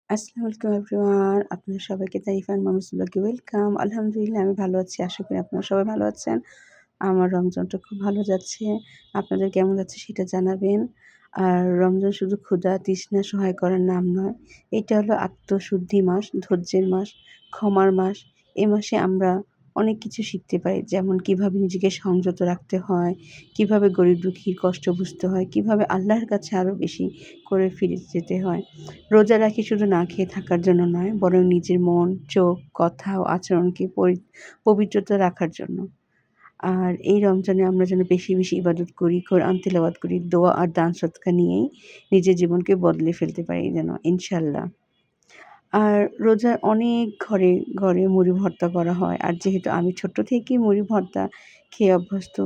আসসালামু আলাইকুম এভরিওয়ান। আপনাদের সবাইকে তারিফান মামুস ব্লগে ওয়েলকাম। আলহামদুলিল্লাহ আমি ভালো আছি। আশা করি আপনারা সবাই ভালো আছেন। আমার রমজানটা খুব ভালো যাচ্ছে। আপনাদের কেমন যাচ্ছে সেটা জানাবেন। আর রমজান শুধু ক্ষুধা, তৃষ্ণা সহায় করার নাম নয়। এটা হলো আত্মশুদ্ধি মাস, ধৈর্যের মাস, ক্ষমার মাস। এ মাসে আমরা অনেক কিছু শিখতে পারি। যেমন কিভাবে নিজেকে সংযত রাখতে হয়, কিভাবে গরিব দুঃখীর কষ্ট বুঝতে হয়, কিভাবে আল্লাহর কাছে আরও বেশি করে ফিরে যেতে হয়। রোজা রাখি শুধু না খেয়ে থাকার জন্য নয়, বরং নিজের মন, চোখ, কথা ও আচরণকে পবিত্রতা রাখার জন্য। আর এই রমজানে আমরা যেন বেশি বেশি ইবাদত করি, কোরআন তিলাওয়াত করি, দোয়া আর দান সদকা নিয়েই নিজের জীবনকে বদলে ফেলতে পারি যেন ইনশাআল্লাহ। আর রোজার অনেক ঘরে ঘরে মুড়ি ভর্তা করা হয়। আর যেহেতু আমি ছোট্ট থেকেই মুড়ি ভর্তা খেয়ে অভ্যস্ত,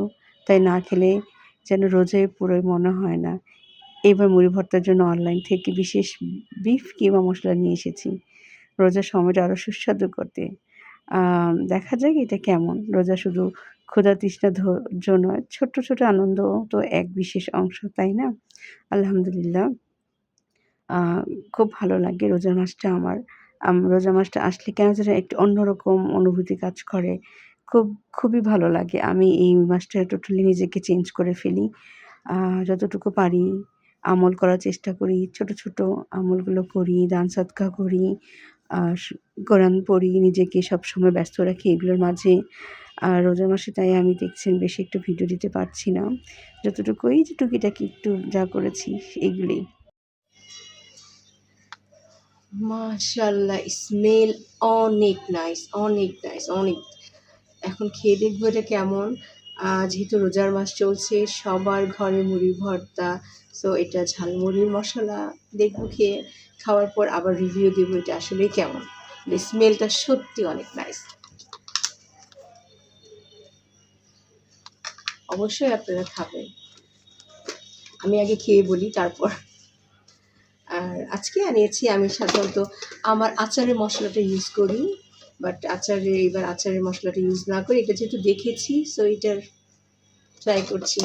তাই না খেলে যেন রোজাই পুরোই মনে হয় না। এবার মুড়ি ভর্তার জন্য অনলাইন থেকে বিশেষ বিফ কিমা মসলা নিয়ে এসেছি রোজার সময়টা আরও সুস্বাদু করতে। দেখা যাক এটা কেমন। রোজা শুধু ক্ষুধা তৃষ্ণা ধৈর্য নয়, ছোট্ট ছোট আনন্দ তো এক বিশেষ অংশ, তাই না? আলহামদুলিল্লাহ আ খুব ভালো লাগে রোজার মাসটা আমার। রোজা মাসটা আসলে কেন যেন একটু অন্যরকম অনুভূতি কাজ করে। খুবই ভালো লাগে। আমি এই মাসটা টোটালি নিজেকে চেঞ্জ করে ফেলি। যতটুকু পারি আমল করার চেষ্টা করি। ছোট ছোট আমলগুলো করি, দান সদকা করি, আ স কোরআন পড়ি, নিজেকে সবসময় ব্যস্ত রাখি এগুলোর মাঝে। আর রোজার মাসে তাই আমি দেখছেন বেশি একটু ভিডিও দিতে পারছি না। যতটুকু এই যে টুকিটাকি একটু যা করেছি এগুলোই। মাশাআল্লাহ, স্মেল অনেক নাইস, অনেক নাইস, অনেক। এখন খেয়ে দেখবো এটা কেমন। যেহেতু রোজার মাস চলছে, সবার ঘরে মুড়ি ভর্তা, সো এটা ঝালমুড়ির মশলা। দেখবো খেয়ে, খাওয়ার পর আবার রিভিউ দেবো এটা আসলেই কেমন। স্মেলটা সত্যি অনেক নাইস। অবশ্যই আপনারা খাবেন। আমি আগে খেয়ে বলি তারপর। আর আজকে আনিয়েছি আমি সাধারণত আমার আচারের মশলাটা ইউজ করি, বাট এবার আচারের মশলাটা ইউজ না করে এটা যেহেতু দেখেছি, সো এটার ট্রাই করছি।